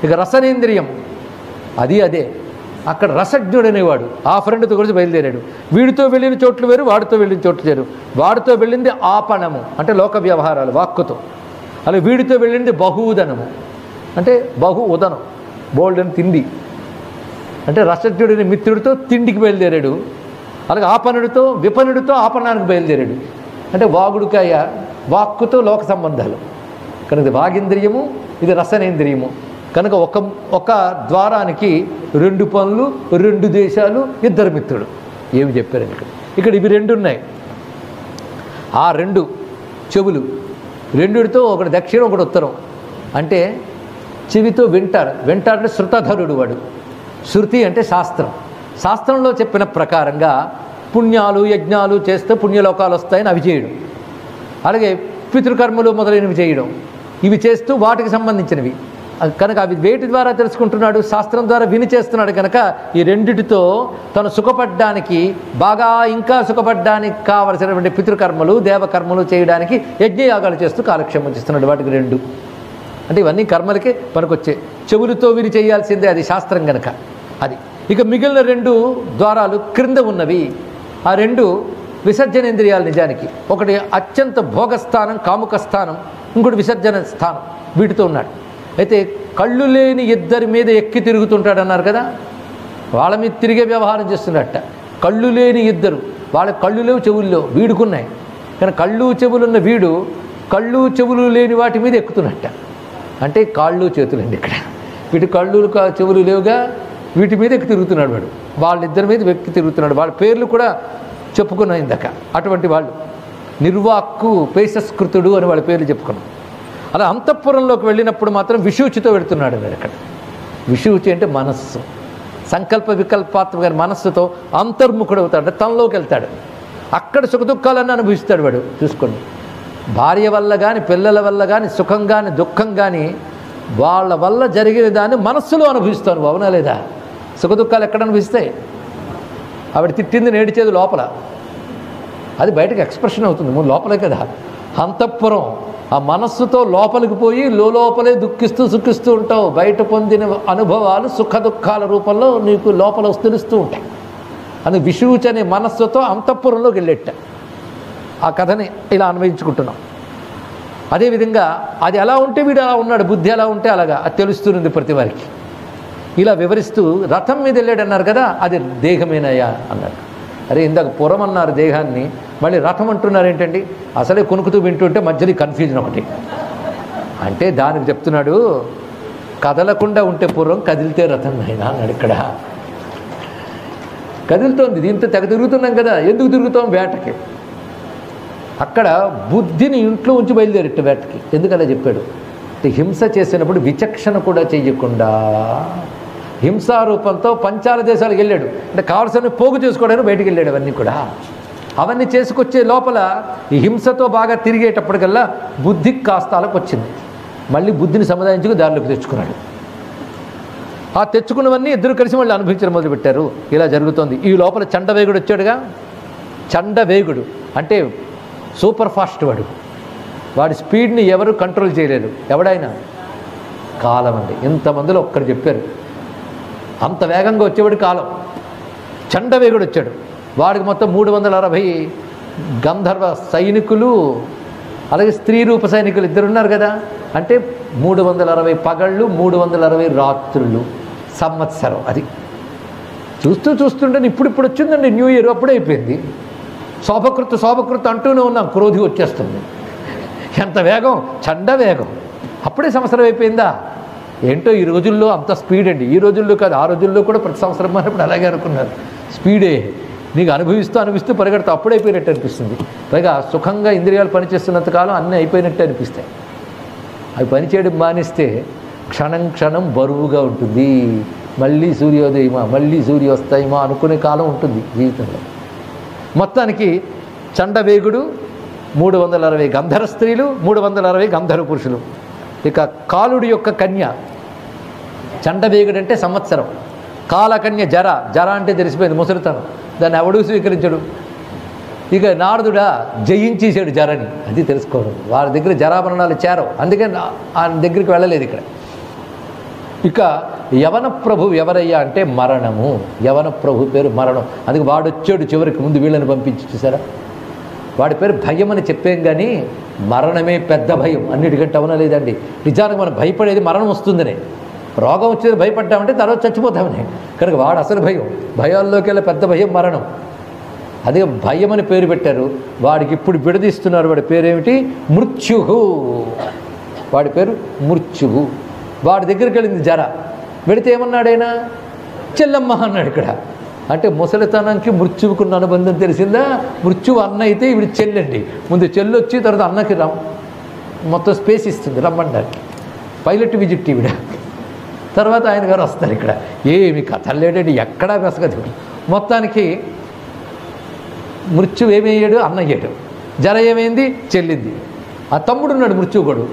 ఇక రసనేంద్రియం అదే అక్కడ రసజ్ఞుడు అనేవాడు ఆ ఫ్రెండ్తో గురించి బయలుదేరాడు. వీడితో వెళ్ళిన చోట్లు వేరు, వాడితో వెళ్ళిన చోట్లు వేరు. వాడితో వెళ్ళింది ఆపణము అంటే లోక వ్యవహారాలు వాక్కుతో, అలా వీడితో వెళ్ళింది బహూదనము అంటే బహు ఉదనం బోల్డెన్ తిండి అంటే రసజ్ఞుడిని మిత్రుడితో తిండికి బయలుదేరాడు. అలాగే ఆపణుడితో విపణుడితో ఆపణానికి బయలుదేరాడు అంటే వాగుడుకాయ వాక్కుతో లోక సంబంధాలు కనుక ఇది వాగింద్రియము, ఇది రసనేంద్రియము. కనుక ఒక ద్వారానికి 2 పనులు, 2 దేశాలు, 2 మిత్రులు. ఏమి చెప్పారు ఇక్కడ ఇవి 2 ఉన్నాయి. ఆ 2 చెవులు, 2తో ఒకటి దక్షిణం ఒకటి ఉత్తరం. అంటే చెవితో వింటారంటే శృతధరుడు వాడు. శృతి అంటే శాస్త్రం. శాస్త్రంలో చెప్పిన ప్రకారంగా పుణ్యాలు యజ్ఞాలు చేస్తే పుణ్యలోకాలు వస్తాయని అవి చేయడం, అలాగే పితృకర్మలు మొదలైనవి చేయడం, ఇవి చేస్తూ వాటికి సంబంధించినవి. కనుక అవి వేటి ద్వారా తెలుసుకుంటున్నాడు? శాస్త్రం ద్వారా విని చేస్తున్నాడు. కనుక ఈ 2టితో తను సుఖపడ్డానికి బాగా ఇంకా సుఖపడ్డానికి కావలసినటువంటి పితృకర్మలు దేవకర్మలు చేయడానికి యజ్ఞయాగాలు చేస్తూ కాలక్షేమం చేస్తున్నాడు. వాటికి 2 అంటే ఇవన్నీ కర్మలకే పనికొచ్చే. చెవులతో విని చేయాల్సిందే, అది శాస్త్రం గనక అది. ఇక మిగిలిన 2 ద్వారాలు క్రింద ఉన్నవి. ఆ 2 విసర్జనేంద్రియాలు నిజానికి. ఒకటి అత్యంత భోగస్థానం కాముక స్థానం, ఇంకోటి విసర్జన స్థానం. వీటితో ఉన్నాడు. అయితే కళ్ళు లేని 2 మీద ఎక్కి తిరుగుతుంటాడు అన్నారు కదా, వాళ్ళ మీద తిరిగే వ్యవహారం చేస్తున్నట్ట. కళ్ళు లేని 2, వాళ్ళ కళ్ళు లేవు చెవులు లేవు, వీడుకున్నాయి. కానీ కళ్ళు చెవులున్న వీడు కళ్ళు చెవులు లేని వాటి మీద ఎక్కుతున్నట్ట. అంటే కాళ్ళు చేతులండి ఇక్కడ. వీటి కళ్ళు చెవులు లేవుగా, వీటి మీద ఎక్కి తిరుగుతున్నాడు వాడు. వాళ్ళిద్దరి మీద ఎక్కి తిరుగుతున్నాడు. వాళ్ళ పేర్లు కూడా చెప్పుకున్నాం ఇందాక. అటువంటి వాళ్ళు నిర్వాక్కు పేశస్కృతుడు అని వాళ్ళ పేర్లు చెప్పుకున్నాం. అలా అంతఃపురంలోకి వెళ్ళినప్పుడు మాత్రం విషూచితో వెళుతున్నాడు మీరు అక్కడ. విషూచి అంటే మనస్సు, సంకల్ప వికల్పాత్మక మనస్సుతో అంతర్ముఖుడు అవుతాడు, తనలోకి వెళ్తాడు. అక్కడ సుఖదుఖాలన్నీ అనుభవిస్తాడు వాడు. చూసుకోండి, భార్య వల్ల కానీ పిల్లల వల్ల కానీ సుఖం కానీ దుఃఖం కానీ వాళ్ళ వల్ల జరిగిన దాన్ని మనస్సులో అనుభవిస్తాను. అవునా లేదా? సుఖదుఖాలు ఎక్కడ అనుభవిస్తాయి? ఆవిడ తిట్టింది నేడిచేది లోపల, అది బయటకు ఎక్స్ప్రెషన్ అవుతుంది, ముందు లోపలే కదా. అంతఃపురం ఆ మనస్సుతో లోపలికి పోయి లోపలే దుఃఖిస్తూ సుఖిస్తూ ఉంటావు. బయట పొందిన అనుభవాలు సుఖ దుఃఖాల రూపంలో నీకు లోపల తెలుస్తూ ఉంటాయి. అని విషూచి అనే మనస్సుతో అంతఃపురంలోకి వెళ్ళేట. ఆ కథని ఇలా అన్వయించుకుంటున్నాం. అదేవిధంగా అది ఎలా ఉంటే వీడు అలా ఉన్నాడు, బుద్ధి ఎలా ఉంటే అలాగా అది తెలుస్తుంది ప్రతి వారికి. ఇలా వివరిస్తూ రథం మీద వెళ్ళాడు అన్నారు కదా, అది దేహమేనయ్యా అన్నాడు. అరే ఇందాక పురం అన్నారు దేహాన్ని, మళ్ళీ రథం అంటున్నారు ఏంటండి? అసలే కొనుక్కుతూ వింటుంటే మధ్యలో కన్ఫ్యూజన్ ఒకటి. అంటే దానికి చెప్తున్నాడు, కదలకుండా ఉంటే పురం, కదిలితే రథం అయినా అన్నాడు. ఇక్కడ కదులుతోంది, దీంతో తెగ తిరుగుతున్నాం కదా, ఎందుకు తిరుగుతాం? వేటకి. అక్కడ బుద్ధిని ఇంట్లో ఉంచి బయలుదేరిట్టు వేటకి. ఎందుకలా చెప్పాడు? హింస చేసినప్పుడు విచక్షణ కూడా చెయ్యకుండా హింసారూపంతో పంచాల దేశాలకు వెళ్ళాడు. అంటే కావాల్సిన పోగు చేసుకోవడానికి బయటికి వెళ్ళాడు. అవన్నీ కూడా అవన్నీ చేసుకొచ్చే లోపల ఈ హింసతో బాగా తిరిగేటప్పటికల్లా బుద్ధికి కాస్త అలకు వచ్చింది. మళ్ళీ బుద్ధిని సముదాయించుకు దారిలోకి తెచ్చుకున్నాడు. ఆ తెచ్చుకున్నవన్నీ ఇద్దరు కలిసి మళ్ళీ అనుభవించడం మొదలుపెట్టారు. ఇలా జరుగుతోంది. ఈ లోపల చండవేగుడు వచ్చాడుగా. చండవేగుడు అంటే సూపర్ ఫాస్ట్ వాడు. వాడి స్పీడ్ని ఎవరు కంట్రోల్ చేయలేరు. ఎవడైనా కాలం అండి. ఇంతమందిలో ఒక్కడు చెప్పారు, అంత వేగంగా వచ్చేవాడు కాలం. చండవేగుడు వచ్చాడు. వాడికి మొత్తం 360 గంధర్వ సైనికులు, అలాగే స్త్రీ రూప సైనికులు ఇద్దరున్నారు కదా. అంటే 360 పగళ్ళు, 360 రాత్రులు, సంవత్సరం. అది చూస్తుంటే ఇప్పుడు వచ్చిందండి న్యూ ఇయర్, అప్పుడే అయిపోయింది. శోభకృత్ అంటూనే ఉన్నాం, క్రోధి వచ్చేస్తుంది. ఎంత వేగం, చండ వేగం. అప్పుడే సంవత్సరం అయిపోయిందా? ఏంటో ఈ రోజుల్లో అంత స్పీడ్ అండి. ఈ రోజుల్లో కాదు, ఆ రోజుల్లో కూడా ప్రతి సంవత్సరం అన్నప్పుడు అలాగే అనుకున్నారు. స్పీడే నీకు అనిపిస్తూ పరిగెడతా అప్పుడైపోయినట్టు అనిపిస్తుంది. పైగా సుఖంగా ఇంద్రియాలు పనిచేస్తున్నంత కాలం అన్నీ అయిపోయినట్టు అనిపిస్తాయి. అవి పనిచేయడం మానేస్తే క్షణం బరువుగా ఉంటుంది. మళ్ళీ సూర్యోదయమా, మళ్ళీ సూర్యోస్తయమా అనుకునే కాలం ఉంటుంది జీవితంలో. మొత్తానికి చండవేగుడు, 360 గంధర్వ స్త్రీలు, 360 గంధర్వ పురుషులు. ఇక కాలుడి యొక్క కన్య చండవేగుడు అంటే సంవత్సరం, కాలకన్య జర అంటే తెలిసిపోయింది ముసలితనం, దాన్ని ఎవడూ స్వీకరించడు. ఇక నారదుడా జయించేసాడు జరని, అది తెలుసుకోవడం. వారి దగ్గర జరాభరణాలు చేరవు, అందుకని ఆయన దగ్గరికి వెళ్ళలేదు. ఇక్కడ ఇక యవన ప్రభు ఎవరయ్యా అంటే మరణము. యవన ప్రభు పేరు మరణం. అందుకే వాడు వచ్చాడు చివరికి, ముందు వీళ్ళని పంపించి చూసారా. వాడి పేరు భయం అని చెప్పాం, కానీ మరణమే పెద్ద భయం అన్నిటికంటే. అవునా లేదండి? నిజానికి మనం భయపడేది మరణం వస్తుందనే. రోగం వచ్చేది భయపడ్డామంటే తర్వాత చచ్చిపోతామని. కనుక వాడు అసలు భయం, భయాల్లోకి వెళ్ళే పెద్ద భయం మరణం. అదే భయం అని పేరు పెట్టారు. వాడికి ఇప్పుడు విడదీస్తున్నారు. వాడి పేరేమిటి? మృత్యుహు. వాడి పేరు మృత్యువు. వాడి దగ్గరికి వెళ్ళింది జర. వెళితే ఏమన్నాడైనా? చెల్లమ్మ అన్నాడు. ఇక్కడ అంటే ముసలితనానికి మృత్యువుకున్న అనుబంధం తెలిసిందా? మృత్యువు అన్న అయితే ఇవి చెల్లండి. ముందు చెల్లి వచ్చి తర్వాత అన్నకి మొత్తం స్పేస్ ఇస్తుంది రమ్మంటారు. పైలట్ విజిట్ ఈవిడ. తర్వాత ఆయన గారు వస్తారు. ఇక్కడ ఏమి కథలు లేడండి, ఎక్కడా వెసగదు. మొత్తానికి మృత్యువు ఏమయ్యాడు? అన్నయ్యాడు. జర ఏమైంది? చెల్లింది. ఆ తమ్ముడు ఉన్నాడు మృత్యువుగడు.